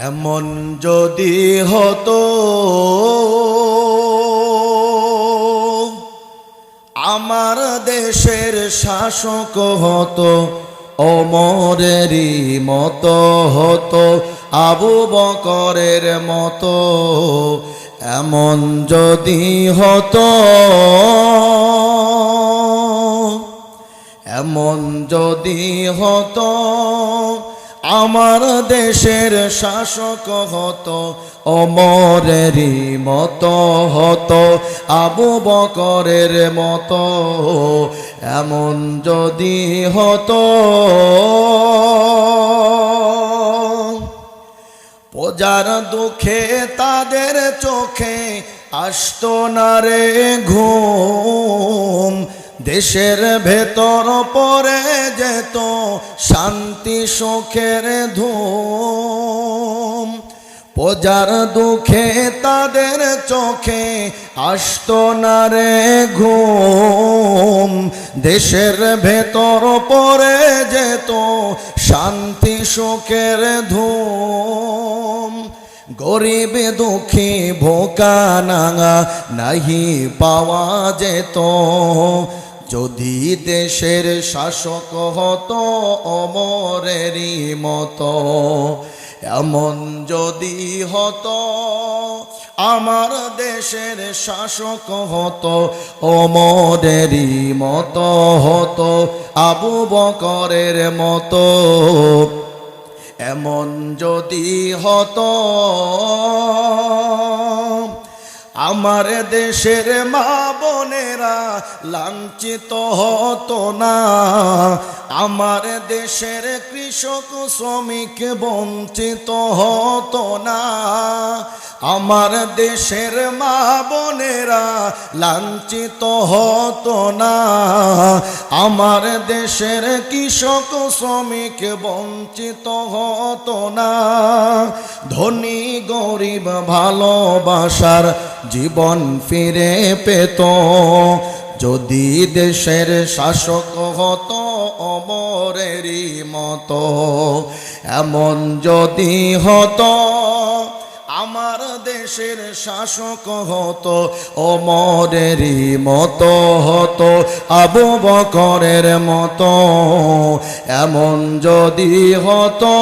এমন যদি হতো আমার দেশের শাসক হতো ওমরেরই মতো হতো আবু বকরের মতো। এমন যদি হতো, এমন যদি হতো আমার দেশের শাসক হতো ওমরেরই মতো হতো আবু বকরের মতো। এমন যদি হতো প্রজার দুঃখে তাদের চোখে আসতো না রে ঘুম, দেশের ভেতর পড়ে যেত শান্তি সুখের ধুম। প্রজার দুঃখে তাদের চোখে আসতো না রে ঘুম, দেশের ভেতর পড়ে যেত শান্তি সুখের ধুম। গরিব দুঃখী ভোকা নাঙা নাহি পাওয়া যেত যদি দেশের শাসক হতো ওমরেরই মতো। এমন যদি হতো আমার দেশের শাসক হতো ওমরেরই মতো হতো আবু বকরের মতো। এমন যদি হতো আমার দেশের মা বোনেরা লাঞ্ছিত হতো না, আমার দেশের কৃষক শ্রমিক বঞ্চিত হতো না, আমার দেশের মা বোনেরা লাঞ্ছিত হতো না, আমার দেশের কৃষক শ্রমিক বঞ্চিত হতো না। ধনী গরিব ভালোবাসার জীবন ফিরে পেত যদি দেশের শাসক হতো ওমরেরই মতো। এমন যদি হতো আমার দেশের শাসক হতো ওমরেরই মতো হতো আবু বকরের মতো। এমন যদি হতো